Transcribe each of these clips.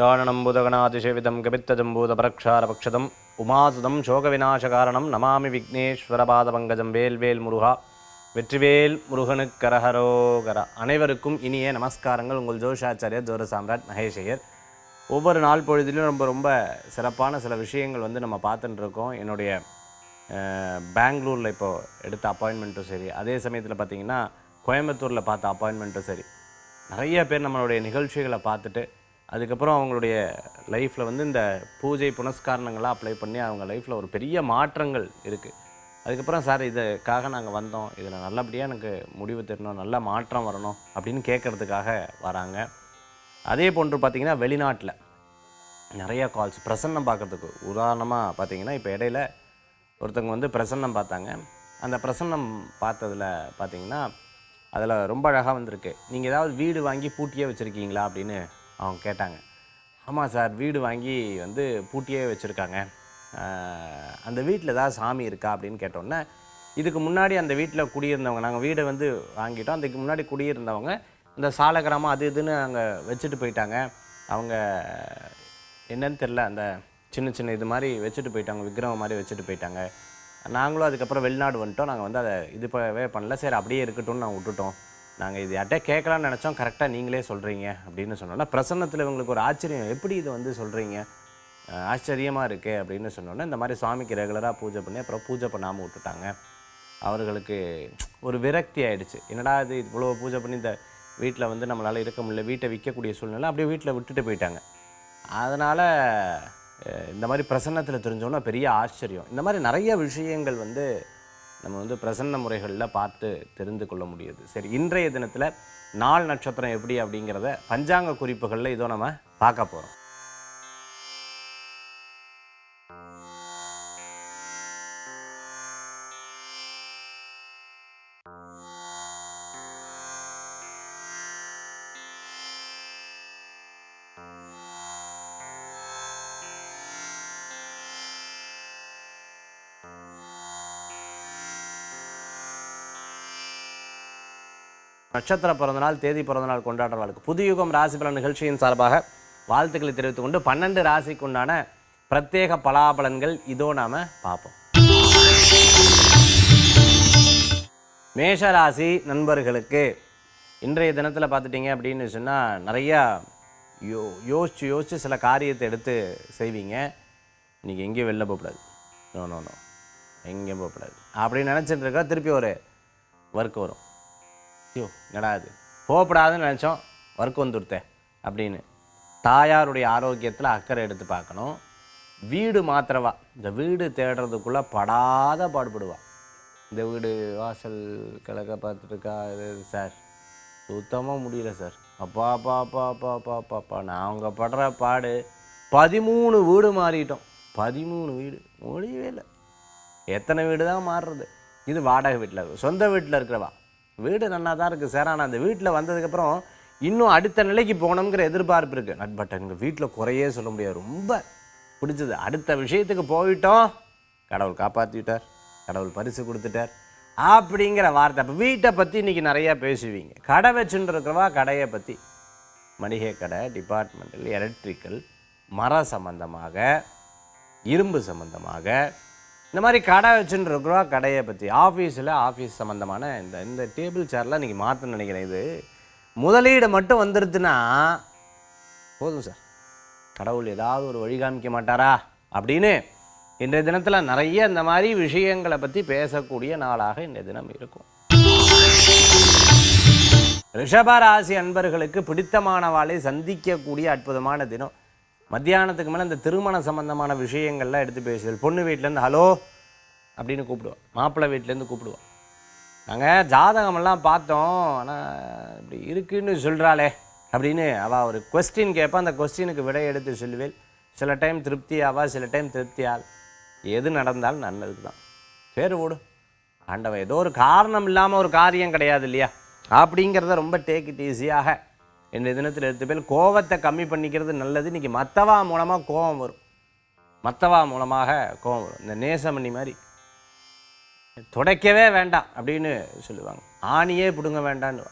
गजाननं बुधगणातिसेवितं कपित्तजम्बूतपरक्षारपक्षदम् उमासुदं शोकविनाशकारणं नमामि विघ्नेश्वरपादपङ्कजं வேல்வேல் முருகா வெற்றிவேல் முருகனுக்கு கரஹரோகரா. அனைவருக்கும் இனிய நமஸ்காரங்கள். உங்கள் ஜோஷாச்சாரியர் ஜோர சாம்ராட் மகேஷ் ஐயர். ஒவ்வொரு நாள் பொழுதிலும் ரொம்ப ரொம்ப சிறப்பான சில விஷயங்கள் நம்ம பார்த்துட்டு இருக்கோம். என்னுடைய பெங்களூரில் இப்போது எடுத்த அப்பாயின்மெண்ட்டும் சரி, அதே சமயத்தில் பார்த்திங்கன்னா கோயம்புத்தூரில் பார்த்த அப்பாயின்மெண்ட்டும் சரி, நிறைய பேர் நம்மளுடைய நிகழ்ச்சிகளை பார்த்துட்டு அதுக்கப்புறம் அவங்களுடைய லைஃப்பில் இந்த பூஜை புனஸ்காரணங்களாக அப்ளை பண்ணி அவங்க லைஃப்பில் ஒரு பெரிய மாற்றங்கள் இருக்குது. அதுக்கப்புறம் சார் இதுக்காக நாங்கள் வந்தோம், இதில் நல்லபடியாக எனக்கு முடிவு தரணும், நல்ல மாற்றம் வரணும் அப்படின்னு கேட்குறதுக்காக வராங்க. அதே போன்று பார்த்திங்கன்னா வெளிநாட்டில் நிறைய கால்ஸ் பிரசன்னம் பார்க்குறதுக்கு. உதாரணமாக பார்த்திங்கன்னா இப்போ இடையில ஒருத்தவங்க பிரசன்னம் பார்த்தாங்க. அந்த பிரசன்னம் பார்த்ததில் பார்த்திங்கன்னா அதில் ரொம்ப அழகாக வந்திருக்கு. நீங்கள் ஏதாவது வீடு வாங்கி பூட்டியே வச்சுருக்கீங்களா அப்படின்னு அவங்க கேட்டாங்க. ஆமாம் சார், வீடு வாங்கி பூட்டியே வச்சுருக்காங்க. அந்த வீட்டில் ஏதாவது சாமி இருக்கா அப்படின்னு கேட்டோன்னே, இதுக்கு முன்னாடி அந்த வீட்டில் குடியிருந்தவங்க, நாங்கள் வீடை வாங்கிட்டோம், அதுக்கு முன்னாடி குடியிருந்தவங்க இந்த சாலக்கிராமம் அது இதுன்னு அங்கே வச்சுட்டு போயிட்டாங்க. அவங்க என்னன்னு தெரில, அந்த சின்ன சின்ன இது மாதிரி வச்சுட்டு போயிட்டாங்க, விக்கிரகம் மாதிரி வச்சுட்டு போயிட்டாங்க. நாங்களும் அதுக்கப்புறம் வெளிநாடு வந்துட்டோம். நாங்கள் அதை இதுவே பண்ணல, சரி அப்படியே இருக்கட்டும்னு நாங்கள் விட்டுட்டோம். நாங்கள் இது யார்கிட்ட கேட்கலான்னு நினச்சோம், கரெக்டாக நீங்களே சொல்கிறீங்க அப்படின்னு சொன்னோன்னா, பிரசன்னத்தில் இவங்களுக்கு ஒரு ஆச்சரியம், எப்படி இது சொல்கிறீங்க, ஆச்சரியமாக இருக்குது அப்படின்னு சொன்னோன்னே, இந்த மாதிரி சுவாமிக்கு ரெகுலராக பூஜை பண்ணி அப்புறம் பூஜை பண்ணாமல் விட்டுட்டாங்க. அவர்களுக்கு ஒரு விரக்தி ஆகிடுச்சு. என்னடா இது இவ்வளோ பூஜை பண்ணி இந்த வீட்டில் நம்மளால் இருக்க முடியல, வீட்டை விற்கக்கூடிய சூழ்நிலை, அப்படியே வீட்டில் விட்டுட்டு போயிட்டாங்க. அதனால் இந்த மாதிரி பிரசன்னத்தில் தெரிஞ்சோன்னா பெரிய ஆச்சரியம். இந்த மாதிரி நிறைய விஷயங்கள் நம்ம பிரசன்ன முறைகளில் பார்த்து தெரிந்து கொள்ள முடியுது. சரி, இன்றைய தினத்தில் நாள் நட்சத்திரம் எப்படி அப்படிங்கிறத பஞ்சாங்க குறிப்புகளில் இதோ நம்ம பார்க்க போகிறோம். நட்சத்திர பிறந்தநாள், தேதி பிறந்தநாள் கொண்டாடுறவர்களுக்கு புதுயுகம் ராசி பலன் நிகழ்ச்சியின் சார்பாக வாழ்த்துக்களை தெரிவித்துக் கொண்டு 12 ராசிக்கு உண்டான பிரத்யேக பலாபலன்கள் இதோ நாம் பார்ப்போம். மேஷராசி நண்பர்களுக்கு இன்றைய தினத்தில் பார்த்துட்டிங்க அப்படின்னு சொன்னால் நிறையா யோசித்து சில காரியத்தை எடுத்து செய்வீங்க. இன்றைக்கி எங்கேயும் வெளில போகக்கூடாது, நோ எங்கேயும் போகக்கூடாது அப்படின்னு நினச்சிட்டு இருக்கா. திருப்பி ஒரு ஒர்க் வரும், ஐயோ என்னடா அது போகப்படாதுன்னு நினச்சோம், ஒர்க் வந்துடுத்தேன் அப்படின்னு. தாயாருடைய ஆரோக்கியத்தில் அக்கறை எடுத்து பார்க்கணும். வீடு மாத்திரவா, இந்த வீடு தேடுறதுக்குள்ளே படாத பாடுபடுவா. இந்த வீடு வாசல் கிழக்க பார்த்துட்டுருக்கா, இது சார் சுத்தமாக முடியல சார், அப்பா அப்பா அப்பா அப்பா அப்பா அப்பா அப்பா நாங்கள் படுற பாடு. 13 வீடு மாறிட்டோம், 13 வீடு முடியவே இல்லை. எத்தனை வீடு தான் மாறுறது? இது வாடகை வீட்டில் இருக்கும். சொந்த வீட்டில் இருக்கிறவா வீடு நல்லா தான் இருக்குது சார், ஆனால் அந்த வீட்டில் வந்ததுக்கப்புறம் இன்னும் அடுத்த நிலைக்கு போகணுங்கிற எதிர்பார்ப்பு இருக்குது. பட் எங்கள் வீட்டில் குறையே சொல்ல முடியாது, ரொம்ப பிடிச்சது. அடுத்த விஷயத்துக்கு போயிட்டோம், கடவுள் காப்பாற்றிட்டார், கடவுள் பரிசு கொடுத்துட்டார் அப்படிங்கிற வார்த்தை. அப்போ வீட்டை பற்றி இன்றைக்கி நிறையா பேசுவீங்க. கடை வச்சுட்டு இருக்கிறவா கடையை பற்றி, மளிகை கடை, டிபார்ட்மெண்டல், எலக்ட்ரிக்கல், மர சம்பந்தமாக, இரும்பு சம்பந்தமாக, இந்த மாதிரி கடை வச்சுட்டு இருக்கிறோம் கடையை பற்றி. ஆஃபீஸ் சம்மந்தமான இந்த டேபிள் சேர்லாம் இன்றைக்கி மாற்றணும்னு நினைக்கிறேன். இது முதலீடு மட்டும் வந்துடுதுன்னா போதும் சார், கடவுள் ஏதாவது ஒரு வழி காமிக்க மாட்டாரா அப்படின்னு இன்றைய தினத்தில் நிறைய இந்த மாதிரி விஷயங்களை பற்றி பேசக்கூடிய நாளாக இன்றைய தினம் இருக்கும். ரிஷபராசி அன்பர்களுக்கு பிடித்தமானவாளை சந்திக்கக்கூடிய அற்புதமான தினம். மத்தியானத்துக்கு மேலே இந்த திருமண சம்பந்தமான விஷயங்கள்லாம் எடுத்து பேசுதல். பொண்ணு வீட்டிலேருந்து ஹலோ அப்படின்னு கூப்பிடுவோம், மாப்பிள்ளை வீட்டிலேருந்து கூப்பிடுவோம். நாங்கள் ஜாதகமெல்லாம் பார்த்தோம், ஆனால் இப்படி இருக்குன்னு சொல்கிறாளே அப்படின்னு அவள் ஒரு கொஸ்டின் கேட்பா. அந்த கொஸ்டினுக்கு விடை எடுத்து சொல்லுவேன். சில டைம் திருப்தி ஆவா, சில டைம் திருப்தியால். எது நடந்தாலும் நல்லதுக்கு தான். சரி ஓடு, ஆண்டவன் ஏதோ ஒரு காரணம் இல்லாமல் ஒரு காரியம் கிடையாது இல்லையா அப்படிங்கிறத ரொம்ப டேக் இட் ஈஸியாக இன்றைய தினத்தில் எடுத்து பேர் கோபத்தை கம்மி பண்ணிக்கிறது நல்லது. இன்றைக்கி மற்றவா மூலமாக கோபம் வரும், மற்றவா மூலமாக கோபம் வரும். இந்த நேசமணி மாதிரி துடைக்கவே வேண்டாம் அப்படின்னு சொல்லுவாங்க, ஆணியே பிடுங்க வேண்டான்னு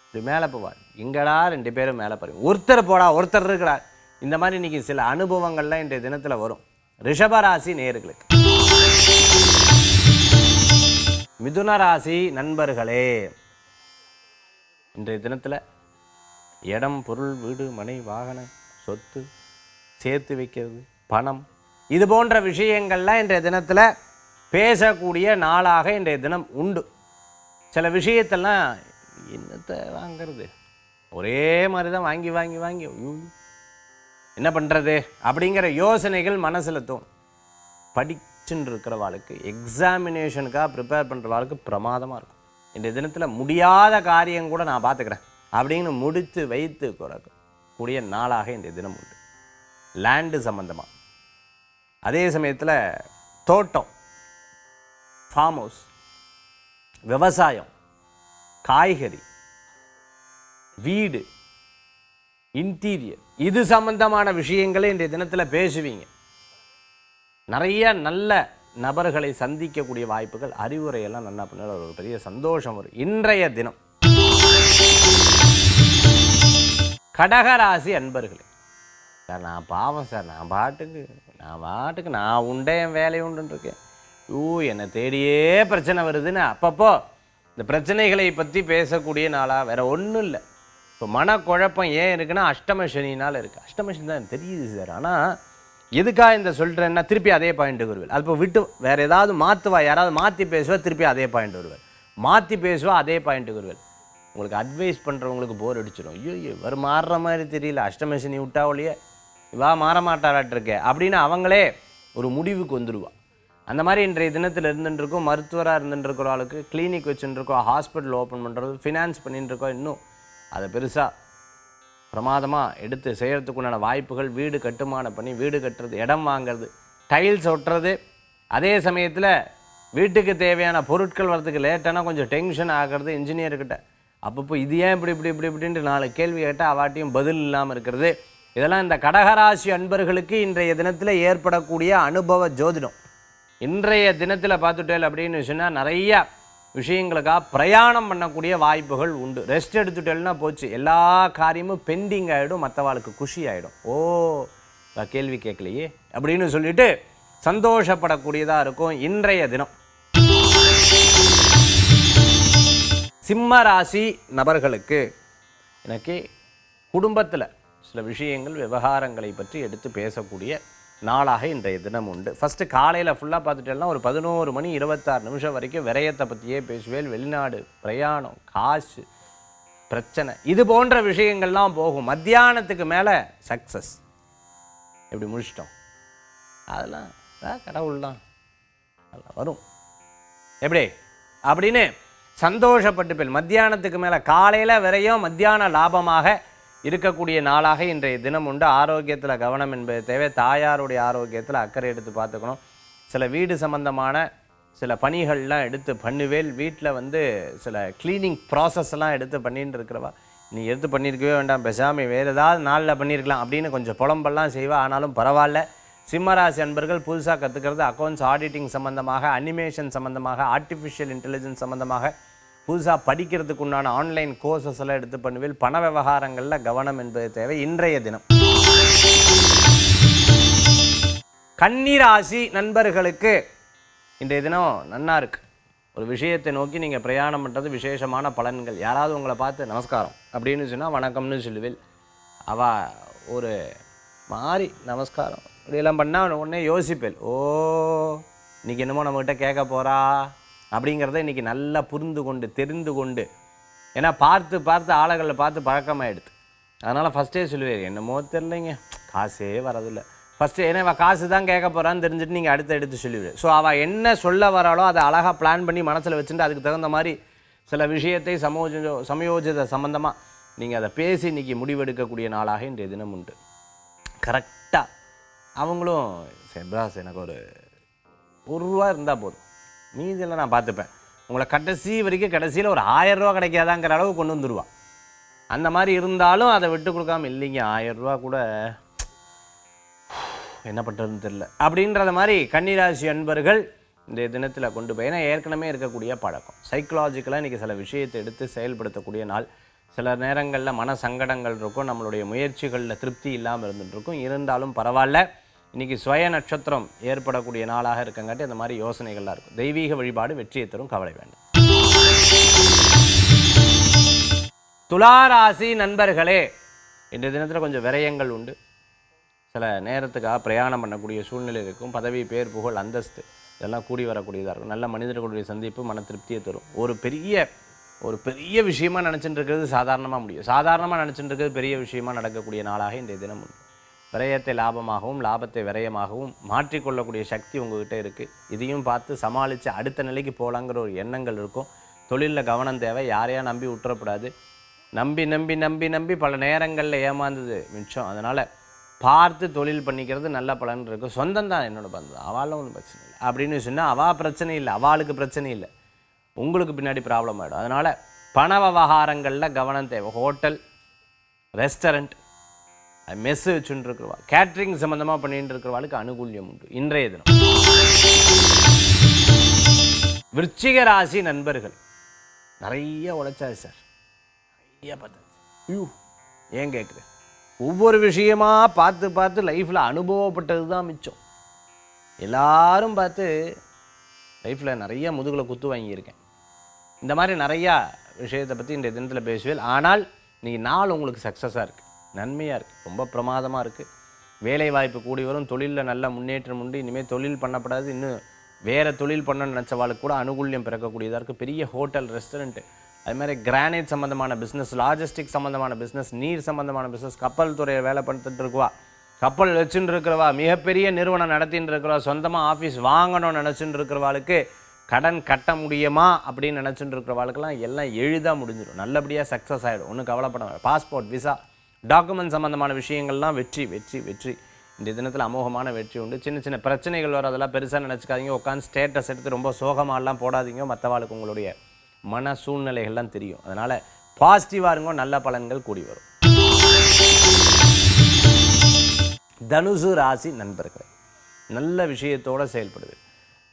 இப்படி மேலே போவாள். எங்கடா 2 பேரும் மேலே பாருங்க, ஒருத்தர் போடா ஒருத்தர் இருக்கிறார், இந்த மாதிரி இன்றைக்கி சில அனுபவங்கள்லாம் இன்றைய தினத்தில் வரும். ரிஷபராசி நேயர்களுக்கு. மிதுன ராசி நண்பர்களே, இன்றைய தினத்தில் இடம், பொருள், வீடு, மனை, வாகன, சொத்து சேர்த்து வைக்கிறது, பணம், இது போன்ற விஷயங்கள்லாம் இன்றைய தினத்தில் பேசக்கூடிய நாளாக இன்றைய தினம் உண்டு. சில விஷயத்தெல்லாம் என்னத்தை வாங்கிறது, ஒரே மாதிரி தான் வாங்கி வாங்கி வாங்கி என்ன பண்ணுறது அப்படிங்கிற யோசனைகள் மனசில் தோணும். படிச்சுன்னு இருக்கிறவாளுக்கு, எக்ஸாமினேஷனுக்காக ப்ரிப்பேர் பண்ணுறவாளுக்கு பிரமாதமாக இருக்கும். இன்றைய தினத்தில் முடியாத காரியம் கூட நான் பார்த்துக்கிறேன் அப்படின்னு முடித்து வைத்து கூடிய நாளாக இன்றைய தினம் உண்டு. லேண்டு சம்பந்தமாக, அதே சமயத்தில் தோட்டம், ஃபார்ம் ஹவுஸ், விவசாயம், காய்கறி, வீடு, இன்டீரியர், இது சம்பந்தமான விஷயங்களை இன்றைய தினத்தில் பேசுவீங்க. நிறைய நல்ல நபர்களை சந்திக்கக்கூடிய வாய்ப்புகள், அறிவுரையெல்லாம் நல்லா பண்ண ஒரு பெரிய சந்தோஷம் வரும் இன்றைய தினம். கடகராசி அன்பர்களே, சார் நான் பாவம் சார், நான் பாட்டுக்கு நான் உண்டே என் வேலை உண்டுன்னு இருக்கேன். என்னை தேடியே பிரச்சனை வருதுன்னு அப்பப்போ இந்த பிரச்சனைகளை பற்றி பேசக்கூடிய நாளாக வேற ஒன்றும் இல்லை. இப்போ மனக்குழப்பம் ஏன் இருக்குன்னா அஷ்டம சனினால் இருக்குது. அஷ்டம சனி தான் தெரியுது சார், ஆனால் எதுக்காக இந்த சொல்கிறேன்னா திருப்பி அதே பாயிண்ட்டுக்கு வருவேன். அது இப்போ விட்டு வேறு ஏதாவது மாற்றுவா, யாராவது மாற்றி பேசுவா, திருப்பி அதே பாயிண்ட் வருவேன், மாற்றி பேசுவா, அதே பாயிண்ட்டுக்கு வருவேன். உங்களுக்கு அட்வைஸ் பண்ணுறவங்களுக்கு போர் அடிச்சிடும். ஐயோ இவர் மாறுற மாதிரி தெரியல, அஷ்டம சனி விட்டா ஒழிய இவா மாற மாட்டாராட்டிருக்கே அப்படின்னு அவங்களே ஒரு முடிவுக்கு வந்துடுவா. அந்த மாதிரி இன்றைய தினத்தில் இருந்துட்டுருக்கோம். மருத்துவராக இருந்துட்டுருக்கிற ஆளுக்கு கிளினிக் வச்சுட்டுருக்கோம், ஹாஸ்பிட்டல் ஓப்பன் பண்ணுறது, ஃபினான்ஸ் பண்ணிட்டுருக்கோம், இன்னும் அதை பெருசாக பிரமாதமாக எடுத்து செய்கிறதுக்குண்டான வாய்ப்புகள், வீடு கட்டுமானம் பண்ணி வீடு கட்டுறது, இடம் வாங்கிறது, டைல்ஸ் ஒட்டுறது, அதே சமயத்தில் வீட்டுக்கு தேவையான பொருட்கள் வரதுக்கு லேட்டானா கொஞ்சம் டென்ஷன் ஆகிறது இன்ஜினியர்கிட்ட. அப்பப்போ இது ஏன் இப்படி இப்படி இப்படி இப்படின்ட்டு 4 கேள்வி கேட்டால் அவாட்டியும் பதில் இல்லாமல் இருக்கிறது. இதெல்லாம் இந்த கடகராசி அன்பர்களுக்கு இன்றைய தினத்தில் ஏற்படக்கூடிய அனுபவ ஜோதிடம். இன்றைய தினத்தில் பார்த்துட்டேன் அப்படின்னு சொன்னால் நிறைய விஷயங்களுக்காக பிரயாணம் பண்ணக்கூடிய வாய்ப்புகள் உண்டு. ரெஸ்ட் எடுத்துட்டேன்னா போச்சு, எல்லா காரியமும் பெண்டிங் ஆகிடும், மற்றவாளுக்கு குஷி ஆகிடும். கேள்வி கேட்கலையே அப்படின்னு சொல்லிட்டு சந்தோஷப்படக்கூடியதாக இருக்கும் இன்றைய தினம். சிம்ம ராசி நபர்களுக்கு எனக்கு குடும்பத்தில் சில விஷயங்கள், விவகாரங்களை பற்றி எடுத்து பேசக்கூடிய நாளாக இன்றைய தினம் உண்டு. ஃபஸ்ட்டு காலையில் ஃபுல்லாக பார்த்துட்டேன்னா ஒரு 11 மணி 26 நிமிஷம் வரைக்கும் விரயத்தை பற்றியே பேசுவேன். வெளிநாடு பிரயாணம், காசு பிரச்சனை, இது போன்ற விஷயங்கள்லாம் போகும். மத்தியானத்துக்கு மேலே சக்ஸஸ், எப்படி முடிச்சிட்டோம், அதெல்லாம் கடவுள் தான், அதெல்லாம் வரும் எப்படி அப்படின்னு சந்தோஷப்பட்டு போய் மத்தியானத்துக்கு மேலே காலையில் விரையும், மத்தியான லாபமாக இருக்கக்கூடிய நாளாக இன்றைய தினம் உண்டு. ஆரோக்கியத்தில் கவனம் என்பது தேவை. தாயாருடைய ஆரோக்கியத்தில் அக்கறை எடுத்து பார்த்துக்கணும். சில வீடு சம்பந்தமான சில பணிகள்லாம் எடுத்து பண்ணுவேல். வீட்டில் சில கிளீனிங் ப்ராசஸ்லாம் எடுத்து பண்ணிட்டு இருக்கிறவா, நீ எடுத்து பண்ணியிருக்கவே வேண்டாம், பேசாமல் வேறு ஏதாவது நாளில் பண்ணியிருக்கலாம் அப்படின்னு கொஞ்சம் புலம்பெல்லாம் செய்வா. ஆனாலும் பரவாயில்ல. சிம்மராசி அன்பர்கள் புதுசாக கற்றுக்கிறது அக்கௌண்ட்ஸ், ஆடிட்டிங் சம்மந்தமாக, அனிமேஷன் சம்மந்தமாக, ஆர்டிஃபிஷியல் இன்டெலிஜென்ஸ் சம்மந்தமாக புதுசாக படிக்கிறதுக்கு உண்டான ஆன்லைன் கோர்சஸ் எல்லாம் எடுத்து பண்ணுவேன். பண விவகாரங்களில் கவனம் என்பது தேவை இன்றைய தினம். கன்னிராசி நண்பர்களுக்கு இன்றைய தினம் நன்னா இருக்கு. ஒரு விஷயத்தை நோக்கி நீங்கள் பிரயாணம் பண்ணுறது விசேஷமான பலன்கள். யாராவது உங்களை பார்த்து நமஸ்காரம் அப்படின்னு சொன்னால் வணக்கம்னு சொல்லுவேன். அவள் ஒரு மாதிரி நமஸ்காரம் இப்படியெல்லாம் பண்ணால் உடனே யோசிப்பேன், இன்றைக்கி என்னமோ நம்மகிட்ட கேட்க போகிறா அப்படிங்கிறத இன்றைக்கி நல்லா புரிந்து கொண்டு தெரிந்து கொண்டு, ஏன்னா பார்த்து பார்த்து ஆளுகளை பார்த்து பழக்கமாகிடுது. அதனால் ஃபஸ்ட்டே சொல்லுவேன், என்னமோ தெரிலைங்க, காசே வரதில்லை. ஃபஸ்ட்டு ஏன்னா காசு தான் கேட்க போகிறான்னு தெரிஞ்சுட்டு நீங்கள் அடுத்து எடுத்து சொல்லிவிடு. ஸோ அவள் என்ன சொல்ல வராளோ அதை அழகாக பிளான் பண்ணி மனசில் வச்சுட்டு அதுக்கு தகுந்த மாதிரி சில விஷயத்தை சமயோஜித சம்பந்தமாக நீங்கள் அதை பேசி இன்றைக்கி முடிவெடுக்கக்கூடிய நாளாக இன்றைய தினம் உண்டு. கரெக்டாக அவங்களும் செப்ராஸ் எனக்கு ஒரு ரூபா இருந்தால் போதும், மீதியெல்லாம் நான் பார்த்துப்பேன், உங்களை கடைசி வரைக்கும் கடைசியில் ஒரு 1000 ரூபா கிடைக்காதாங்கிற அளவு கொண்டு வந்துடுவான். அந்த மாதிரி இருந்தாலும் அதை விட்டு கொடுக்காம, இல்லைங்க 1000 ரூபா கூட என்ன பண்ணுறதுன்னு தெரில அப்படின்றத மாதிரி கன்னிராசி அன்பர்கள் இந்த தினத்தில் கொண்டு போய், ஏன்னா ஏற்கனவே இருக்கக்கூடிய பழக்கம் சைக்கலாஜிக்கலாக இன்றைக்கி சில விஷயத்தை எடுத்து செயல்படுத்தக்கூடிய நாள். சில நேரங்களில் மன சங்கடங்கள் இருக்கும், நம்மளுடைய முயற்சிகளில் திருப்தி இல்லாமல் இருந்துகிட்ருக்கும். இருந்தாலும் பரவாயில்ல, இன்றைக்கி சுய நட்சத்திரம் ஏற்படக்கூடிய நாளாக இருக்கங்காட்டி அந்த மாதிரி யோசனைகள்லாம் இருக்கும். தெய்வீக வழிபாடு வெற்றியை தரும், கவலை வேண்டாம். துளாராசி நண்பர்களே, இன்றைய தினத்தில் கொஞ்சம் விரயங்கள் உண்டு. சில நேரத்துக்காக பிரயாணம் பண்ணக்கூடிய சூழ்நிலை இருக்கும். பதவி, பேர், புகழ், அந்தஸ்து இதெல்லாம் கூடி வரக்கூடியதாக இருக்கும். நல்ல மனிதர்களுடைய சந்திப்பு மன திருப்தியை தரும். ஒரு பெரிய விஷயமா நினச்சிட்டு இருக்கிறது சாதாரணமாக முடியும். சாதாரணமாக நினச்சிட்டு இருக்கிறது பெரிய விஷயமா நடக்கக்கூடிய நாளாக இன்றைய தினம் உண்டு. விரயத்தை லாபமாகவும் லாபத்தை விரயமாகவும் மாற்றிக்கொள்ளக்கூடிய சக்தி உங்கள்கிட்ட இருக்குது. இதையும் பார்த்து சமாளித்து அடுத்த நிலைக்கு போகலாங்கிற ஒரு எண்ணங்கள் இருக்கும். தொழிலில் கவனம் தேவை. யாரையா நம்பி விட்டுறக்கூடாது. நம்பி நம்பி நம்பி நம்பி பல நேரங்களில் ஏமாந்தது மிச்சம். அதனால் பார்த்து தொழில் பண்ணிக்கிறது நல்ல பலன் இருக்குது. சொந்தம் தான் என்னோட பந்தம், அவளும் ஒன்றும் பிரச்சனை இல்லை அப்படின்னு சொன்னால் அவள் பிரச்சனை இல்லை, அவளுக்கு பிரச்சனை இல்லை, உங்களுக்கு பின்னாடி ப்ராப்ளம் ஆகிடும். அதனால் பண விவகாரங்களில் கவனம் தேவை. ஹோட்டல், ரெஸ்டாரண்ட், மெஸ்ஸு வச்சுட்டு இருக்கிறவா, கேட்ரிங் சம்மந்தமாக பண்ணிட்டு இருக்கிறவாளுக்கு அனுகூல்யம் உண்டு இன்றைய தினம். விருச்சிக ராசி நண்பர்கள், நிறைய உழைச்சாது சார், நிறைய பார்த்தாச்சு. ஐயோ ஏன் கேட்குறேன், ஒவ்வொரு விஷயமா பார்த்து பார்த்து லைஃப்பில் அனுபவப்பட்டது தான் மிச்சம். எல்லாரும் பார்த்து லைஃப்பில் நிறைய முதுகில் குத்து வாங்கியிருக்கேன். இந்த மாதிரி நிறையா விஷயத்தை பற்றி இந்த தினத்தில் பேசுவேன். ஆனால் இன்றைக்கி நாள் உங்களுக்கு சக்ஸஸாக இருக்குது, நன்மையாக இருக்குது, ரொம்ப பிரமாதமாக இருக்குது. வேலை வாய்ப்பு கூடி வரும். தொழிலில் நல்ல முன்னேற்றம் உண்டு. இனிமேல் தொழில் பண்ணப்படாது, இன்னும் வேறு தொழில் பண்ணணும்னு நினச்சவாளுக்கு கூட அனுகூல்யம் பிறக்கக்கூடியதாக இருக்குது. பெரிய ஹோட்டல், ரெஸ்டாரண்ட்டு, அதுமாதிரி கிரானைட் சம்மந்தமான பிஸ்னஸ், லாஜிஸ்டிக் சம்மந்தமான பிஸ்னஸ், நீர் சம்மந்தமான பிஸ்னஸ், கப்பல் துறையை வேலை பண்ணிட்டு இருக்குவா, கப்பல் வச்சுட்டு இருக்கிறவா, மிகப்பெரிய நிறுவனம் நடத்தின்னு இருக்கிறவா, சொந்தமாக ஆஃபீஸ் வாங்கணும்னு நினச்சிட்டு இருக்கிறவாளுக்கு கடன் கட்ட முடியுமா அப்படின்னு நினச்சிட்டு இருக்கிறவாளுக்கெல்லாம் எல்லாம் எளிதாக முடிஞ்சிடும். நல்லபடியாக சக்ஸஸ் ஆகிடும், ஒன்றும் கவலைப்பட வேண்டாம். பாஸ்போர்ட், விசா, டாக்குமெண்ட் சம்மந்தமான விஷயங்கள்லாம் வெற்றி வெற்றி வெற்றி. இந்த தினத்தில் அமோகமான வெற்றி உண்டு. சின்ன சின்ன பிரச்சனைகள் வரும், அதெல்லாம் பெருசாக நினச்சிக்காதீங்க. உட்காந்து ஸ்டேட்டஸ் எடுத்து ரொம்ப சோகமாகலாம் போடாதீங்க. மற்றவாளுக்கு உங்களுடைய மன சூழ்நிலைகள்லாம் தெரியும். அதனால் பாசிட்டிவாக இருங்கோ, நல்ல பலன்கள் கூடி வரும். தனுசு ராசி நண்பர்களே, நல்ல விஷயத்தோடு செயல்படுது.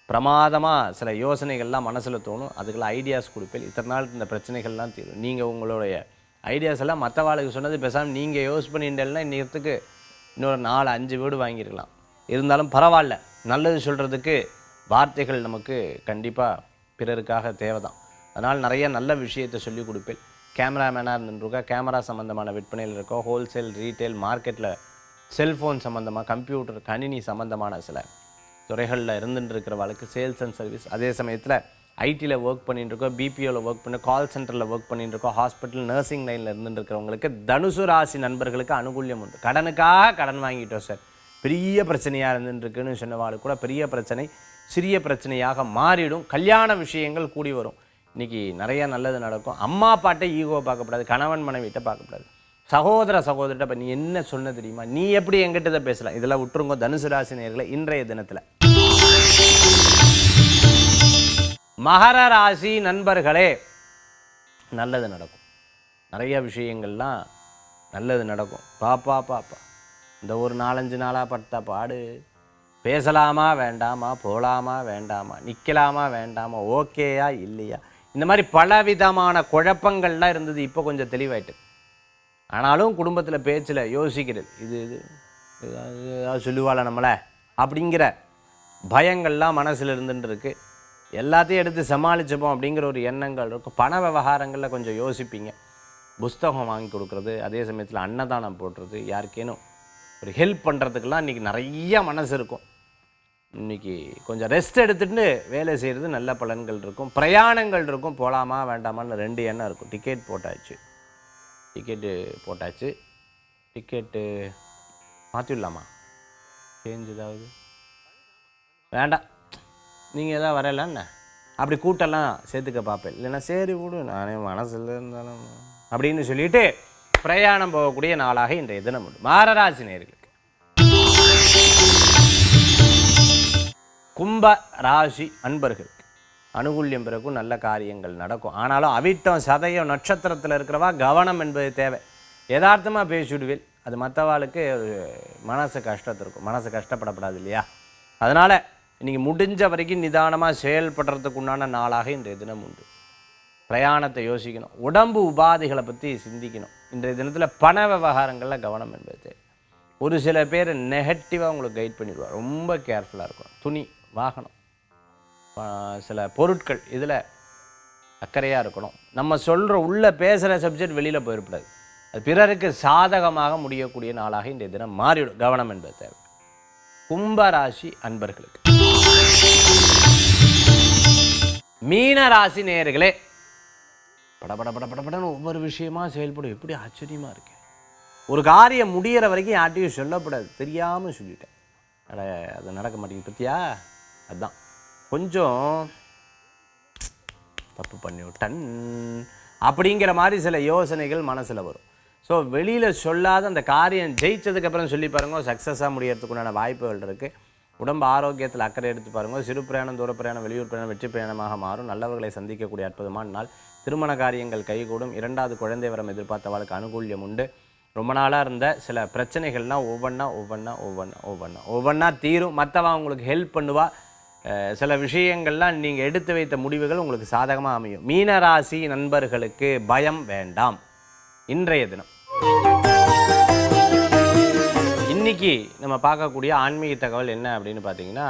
பிரமாதமாக சில யோசனைகள்லாம் மனசில் தோணும், அதுக்கெல்லாம் ஐடியாஸ் கொடுப்பேன். இத்தனை நாள் இந்த பிரச்சனைகள்லாம் தீரும். நீங்கள் உங்களுடைய ஐடியாஸ் எல்லாம் மற்றவாளுக்கு சொன்னது பேசாமல் நீங்கள் யோஸ் பண்ணிட்டேன்னா இன்னத்துக்கு இன்னொரு 4-5 வீடு வாங்கியிருக்கலாம். இருந்தாலும் பரவாயில்ல, நல்லது சொல்கிறதுக்கு வார்த்தைகள் நமக்கு கண்டிப்பாக பிறருக்காக தேவை தான். அதனால் நிறைய நல்ல விஷயத்தை சொல்லிக் கொடுப்பேன். கேமராமேனாக இருந்துருக்கா, கேமரா சம்மந்தமான விற்பனையில் இருக்கோ, ஹோல்சேல், ரீட்டைல், மார்க்கெட்டில் செல்ஃபோன் சம்மந்தமாக, கம்ப்யூட்டர், கணினி சம்மந்தமான சில துறைகளில் இருந்துட்டு இருக்கிறவளுக்கு சேல்ஸ் அண்ட் சர்வீஸ், அதே சமயத்தில் ஐடியில் ஒர்க் பண்ணிட்டு இருக்கோம், பிபிஓவில் ஒர்க் பண்ணி, கால் சென்டரில் ஒர்க் பண்ணிட்டு இருக்கோம், ஹாஸ்பிட்டல், நர்சிங் லைனில் இருந்துட்டு இருக்கிறவங்களுக்கு, தனுசு ராசி நண்பர்களுக்கு அனுகூல்யம் உண்டு. கடனுக்காக கடன் வாங்கிட்டோம் சார், பெரிய பிரச்சனையாக இருந்துட்டுருக்குன்னு சொன்னவாளுக்கு கூட பெரிய பிரச்சனை சிறிய பிரச்சனையாக மாறிடும். கல்யாண விஷயங்கள் கூடி வரும். இன்றைக்கி நிறைய நல்லது நடக்கும். அம்மா அப்பாட்டை ஈகோ பார்க்கக்கூடாது, கணவன் மனைவிட்ட பார்க்கக்கூடாது, சகோதர சகோதரிட்ட இப்போ நீ என்ன சொன்ன தெரியுமா, நீ எப்படி எங்கிட்ட பேசலாம், இதெல்லாம் விட்டுருங்க தனுசு ராசி நேயர்களே. இன்றைய தினத்தில் மகர ராசி நண்பர்களே, நல்லது நடக்கும். நிறைய விஷயங்கள்லாம் நல்லது நடக்கும். பாப்பா இந்த ஒரு 4-5 நாளாக படுத்த பாடு, பேசலாமா வேண்டாமா, போகலாமா வேண்டாமா, நிற்கலாமா வேண்டாமா, ஓகேயா இல்லையா, இந்த மாதிரி பலவிதமான குழப்பங்கள்லாம் இருந்தது. இப்போ கொஞ்சம் தெளிவாயிட்டு. ஆனாலும் குடும்பத்தில் பேச்சில் யோசிக்கிறது, இது சொல்லுவாள நம்மளை அப்படிங்கிற பயங்கள்லாம் மனசில் இருந்துட்டு இருக்கு. எல்லாத்தையும் எடுத்து சமாளிச்சுப்போம் அப்படிங்கிற ஒரு எண்ணங்கள் இருக்கும். பண விவகாரங்களில் கொஞ்சம் யோசிப்பீங்க. புஸ்தகம் வாங்கி கொடுக்குறது, அதே சமயத்தில் அன்னதானம் போடுறது, யாருக்கேனும் ஒரு ஹெல்ப் பண்ணுறதுக்கெல்லாம் இன்றைக்கி நிறைய மனசு இருக்கும். இன்றைக்கி கொஞ்சம் ரெஸ்ட் எடுத்துகிட்டு வேலை செய்கிறது நல்ல பலன்கள் இருக்கும். பிரயாணங்கள் இருக்கும், போகலாமா வேண்டாமான்னு 2 எண்ணம் இருக்கும். டிக்கெட்டு போட்டாச்சு, டிக்கெட்டு மாற்றிடலாமா, சேஞ்ச் ஏதாவது வேண்டாம், நீங்கள் எதாவது வரலான்னு அப்படி கூட்டெல்லாம் சேர்த்துக்க பார்ப்பேன். இல்லைன்னா சரி விடு, நானே மனசில் இருந்தாலும் அப்படின்னு சொல்லிட்டு பிரயாணம் போகக்கூடிய நாளாக இன்றைய தினம் உண்டு. மகர நேயர்களுக்கு கும்ப ராசி அன்பர்களுக்கு அனுகூல்யம் பிறக்கும், நல்ல காரியங்கள் நடக்கும். ஆனாலும் அவிட்டம், சதயம் நட்சத்திரத்தில் இருக்கிறவா கவனம் என்பது தேவை. யதார்த்தமாக பேசிவிடுவேன், அது மற்றவாளுக்கு மனசு கஷ்டத்திருக்கும். மனசு கஷ்டப்படப்படாது இல்லையா? அதனால் இன்றைக்கி முடிஞ்ச வரைக்கும் நிதானமாக செயல்படுறதுக்கு உண்டான நாளாக இன்றைய தினம் உண்டு. பிரயாணத்தை யோசிக்கணும், உடம்பு உபாதைகளை பற்றி சிந்திக்கணும். இன்றைய தினத்தில் பண விவகாரங்களில் கவனம் என்பது தேவை. ஒரு சில பேர் நெகட்டிவாக உங்களுக்கு கைட் பண்ணிடுவார், ரொம்ப கேர்ஃபுல்லாக இருக்கணும். துணி, வாகனம், சில பொருட்கள் இதில் அக்கறையாக இருக்கணும். நம்ம சொல்கிற உள்ளே பேசுகிற சப்ஜெக்ட் வெளியில் போயிடக்கூடாது. அது பிறருக்கு சாதகமாக முடியக்கூடிய நாளாக இன்றைய தினம் மாறிவிடும். கவனம் என்பது தேவை. கும்பராசி அன்பர்களுக்கு, மீனராசி நேயர்களே, படபடன்னு ஒவ்வொரு விஷயமா செயல்படும். எப்படி ஆச்சரியமாக இருக்கு. ஒரு காரியம் முடிகிற வரைக்கும் யார்ட்டையும் சொல்லப்படாது, தெரியாமல் சொல்லிட்டேன், அது நடக்க மாட்டேங்குது பற்றியா, அதுதான் கொஞ்சம் தப்பு பண்ணிவிட்டன் அப்படிங்கிற மாதிரி சில யோசனைகள் மனசில் வரும். ஸோ வெளியில் சொல்லாத அந்த காரியம் ஜெயிச்சதுக்கப்புறம் சொல்லி பாருங்க, சக்ஸஸாக முடியறதுக்குண்டான வாய்ப்புகள் இருக்குது. உடம்பு ஆரோக்கியத்தில் அக்கறை எடுத்து பாருங்கள். சிறு பிரயாணம், தூர பிரயாணம், வெளியூர் பிரயாணம் வெற்றி பிரயாணமாக மாறும். நல்லவர்களை சந்திக்கக்கூடிய அற்புதமான நாள். திருமண காரியங்கள் கைகூடும். 2வது குழந்தை வரம் எதிர்பார்த்தவளுக்கு அனுகூல்யம் உண்டு. ரொம்ப நாளாக இருந்த சில பிரச்சனைகள்னால் ஒவ்வொன்றா தீரும். மற்றவன் உங்களுக்கு ஹெல்ப் பண்ணுவா. சில விஷயங்கள்லாம் நீங்கள் எடுத்து வைத்த முடிவுகள் உங்களுக்கு சாதகமாக அமையும். மீனராசி நண்பர்களுக்கு பயம் வேண்டாம். இன்றைய தினம் இன்னைக்கு நம்ம பார்க்கக்கூடிய ஆன்மீக தகவல் என்ன அப்படின்னு பார்த்தீங்கன்னா,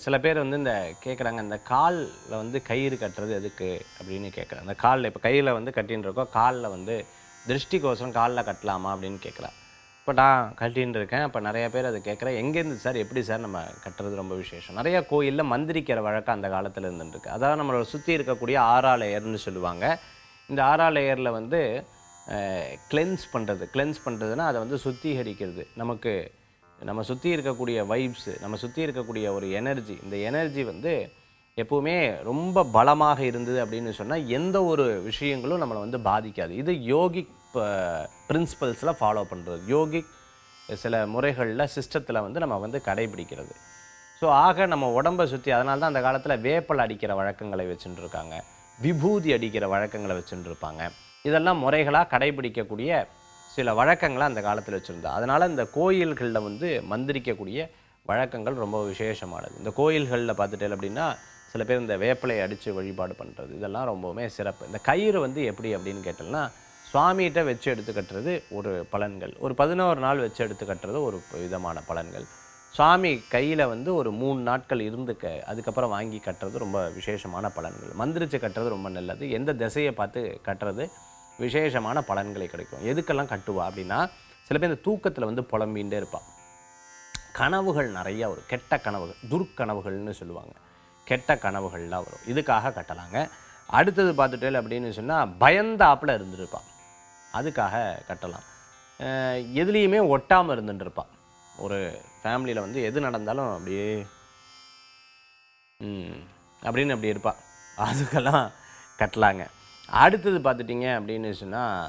சில பேர் வந்து இந்த கேட்குறாங்க, இந்த காலில் வந்து கயிறு கட்டுறது எதுக்கு அப்படின்னு கேட்குறாங்க. அந்த காலில் இப்போ கையில் வந்து கட்டின்னு இருக்கோம், காலில் வந்து திருஷ்டிக்கோசரம் காலில் கட்டலாமா அப்படின்னு கேட்குறாங்க. இப்போ நான் கட்டின்னு இருக்கேன். அப்போ நிறைய பேர் அதை கேட்குறேன், எங்கேருந்து சார், எப்படி சார் நம்ம கட்டுறது ரொம்ப விசேஷம். நிறைய கோயிலில் மந்திரிக்கிற வழக்கம் அந்த காலத்தில் இருந்துருக்கு. அதாவது நம்மளோட சுற்றி இருக்கக்கூடிய 6 லேயர்னு சொல்லுவாங்க. இந்த 6 லேயரில் வந்து கிளென்ஸ் பண்ணுறதுன்னா அதை வந்து சுத்திகரிக்கிறது. நம்ம சுற்றி இருக்கக்கூடிய வைப்ஸு, நம்ம சுற்றி இருக்கக்கூடிய ஒரு எனர்ஜி, இந்த எனர்ஜி வந்து எப்போவுமே ரொம்ப பலமாக இருந்தது அப்படின்னு சொன்னால் எந்த ஒரு விஷயங்களும் நம்மளை வந்து பாதிக்காது. இது யோகிக் பிரின்சிபல்ஸில் ஃபாலோ பண்ணுறது, யோகிக் சில முறைகளில் சிஸ்டத்தில் வந்து நம்ம வந்து கடைபிடிக்கிறது. ஸோ ஆக நம்ம உடம்பை சுற்றி, அதனால தான் அந்த காலத்தில் வேப்பல் அடிக்கிற வழக்கங்களை வச்சுட்டு இருக்காங்க, விபூதி அடிக்கிற வழக்கங்களை வச்சுட்டு இருப்பாங்க. இதெல்லாம் முறைகளாக கடைபிடிக்கக்கூடிய சில வழக்கங்களை அந்த காலத்தில் வச்சுருந்தா. அதனால் இந்த கோயில்களில் வந்து மந்திரிக்கக்கூடிய வழக்கங்கள் ரொம்ப விசேஷமானது. இந்த கோயில்களில் பார்த்துட்டேன் அப்படின்னா சில பேர் இந்த வேப்பலை அடித்து வழிபாடு பண்ணுறது, இதெல்லாம் ரொம்பவுமே சிறப்பு. இந்த கயிறு வந்து எப்படி அப்படின்னு கேட்டோம்னா, சுவாமிகிட்ட வச்சு எடுத்து கட்டுறது ஒரு பலன்கள், ஒரு 11 நாள் வச்சு எடுத்து கட்டுறது ஒரு விதமான பலன்கள். சுவாமி கையில் வந்து ஒரு 3 நாட்கள் இருந்து அதுக்கப்புறம் வாங்கி கட்டுறது ரொம்ப விசேஷமான பலன்கள். மந்திரிச்சு கட்டுறது ரொம்ப நல்லது. எந்த திசையை பார்த்து கட்டுறது விசேஷமான பலன்களை கிடைக்கும். எதுக்கெல்லாம் கட்டுவா அப்படின்னா, சில பேர் இந்த தூக்கத்தில் வந்து புலம்பிகிட்டே இருப்பாள். கனவுகள் நிறையா வரும், கெட்ட கனவுகள், துர்க்கனவுகள்னு சொல்லுவாங்க. கெட்ட கனவுகள்லாம் வரும், இதுக்காக கட்டலாங்க. அடுத்தது பார்த்துட்டேன் அப்படின்னு சொன்னால் பயந்தாப்பில் இருந்துருப்பாள், அதுக்காக கட்டலாம். எதுலேயுமே ஒட்டாமல் இருந்துட்டுருப்பாள். ஒரு ஃபேமிலியில் வந்து எது நடந்தாலும் அப்படியே அப்படின்னு அப்படி இருப்பாள், அதுக்கெல்லாம் கட்டலாங்க. அடுத்தது பார்த்துட்டிங்க அப்படின்னு சொன்னால்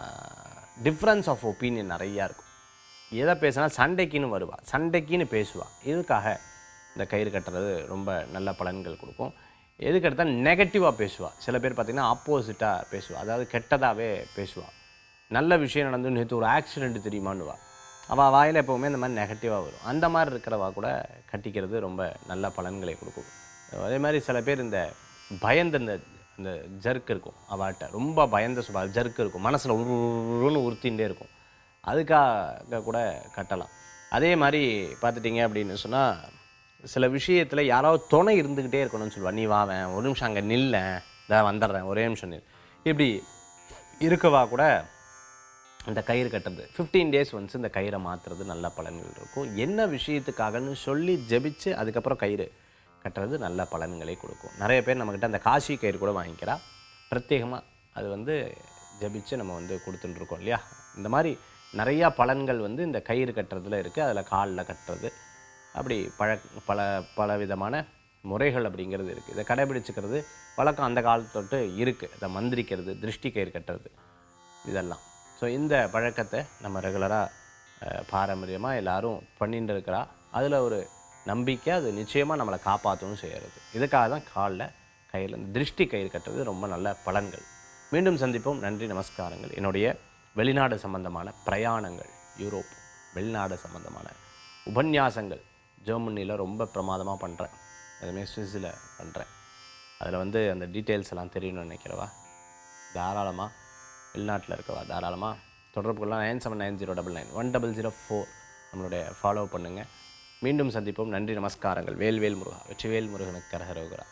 டிஃப்ரென்ஸ் ஆஃப் ஒப்பீனியன் நிறையா இருக்கும். எதை பேசினா சண்டைக்குன்னு வருவாள், சண்டைக்குன்னு பேசுவாள். இதுக்காக இந்த கயிறு கட்டுறது ரொம்ப நல்ல பலன்கள் கொடுக்கும். எதுக்கு எடுத்தால் நெகட்டிவாக பேசுவாள். சில பேர் பார்த்திங்கன்னா ஆப்போசிட்டாக பேசுவாள், அதாவது கெட்டதாகவே பேசுவாள். நல்ல விஷயம் நடந்து நேற்று ஒரு ஆக்சிடெண்ட் தெரியுமான்னுவா. அவள் வாயில் எப்போவுமே இந்த மாதிரி நெகட்டிவாக வரும். அந்த மாதிரி இருக்கிறவா கூட கட்டிக்கிறது ரொம்ப நல்ல பலன்களை கொடுக்கும். அதே மாதிரி சில பேர் இந்த பயந்த இந்த ஜர்க்கு இருக்கும், அவள்கிட்ட ரொம்ப பயந்த ஜர்க்கு இருக்கும், மனசில் உருன்னு உறுத்திகிட்டே இருக்கும், அதுக்காக கூட கட்டலாம். அதே மாதிரி பார்த்துட்டிங்க அப்படின்னு சொன்னால் சில விஷயத்தில் யாராவது துணை இருந்துக்கிட்டே இருக்கணும்னு சொல்லுவாள். நீ வாவேன், ஒரு நிமிஷம் அங்கே நில்லேன், இதான் வந்துடுறேன், ஒரே நிமிஷம் நில், இப்படி இருக்கவா கூட இந்த கயிறு கட்டுறது 15 days ஒன்ஸ் இந்த கயிறை மாற்றுறது நல்ல பலன்கள் இருக்கும். என்ன விஷயத்துக்காகன்னு சொல்லி ஜெபிச்சு அதுக்கப்புறம் கயிறு கட்டுறது நல்ல பலன்களை கொடுக்கும். நிறைய பேர் நம்மக்கிட்ட அந்த காசி கயிறு கூட வாங்கிக்கிறா, பிரத்யேகமாக அது வந்து ஜெபிச்சு நம்ம வந்து கொடுத்துட்டுருக்கோம் இல்லையா. இந்த மாதிரி நிறையா பலன்கள் வந்து இந்த கயிறு கட்டுறதுல இருக்குது. அதில் காலில் கட்டுறது, அப்படி பல விதமான முறைகள் அப்படிங்கிறது இருக்குது. இதை கடைபிடிச்சிக்கிறது வழக்கம் அந்த காலத்தொட்டு இருக்குது. இதை மந்திரிக்கிறது, திருஷ்டி கயிறு கட்டுறது, இதெல்லாம். ஸோ இந்த பழக்கத்தை நம்ம ரெகுலராக பாரம்பரியமாக எல்லோரும் பண்ணிட்டு இருக்கிறா. அதில் ஒரு நம்பிக்கை, அது நிச்சயமாக நம்மளை காப்பாற்றவும் செய்கிறது. இதுக்காக தான் காலில் கயிறில் இந்த திருஷ்டி கயிறு கட்டுறது ரொம்ப நல்ல பலன்கள். மீண்டும் சந்திப்போம். நன்றி, நமஸ்காரங்கள். என்னுடைய வெளிநாடு சம்பந்தமான பிரயாணங்கள், யூரோப் வெளிநாடு சம்பந்தமான உபன்யாசங்கள் ஜெர்மனியில் ரொம்ப பிரமாதமாக பண்ணுறேன், அதுமாதிரி சுவிஸில் பண்ணுறேன். அதில் வந்து அந்த டீட்டெயில்ஸ் எல்லாம் தெரியணும்னு நினைக்கிறவா தாராளமாக, வெளிநாட்டில் இருக்கவா தாராளமாக தொடர்பு கொள்ளலாம். 9790991004 நம்மளுடைய ஃபாலோ பண்ணுங்கள். மீண்டும் சந்திப்போம். நன்றி, நமஸ்காரங்கள். வேல்வேல் முருகா, வெற்றிவேல் முருகனுக்கு கரகரோகரா.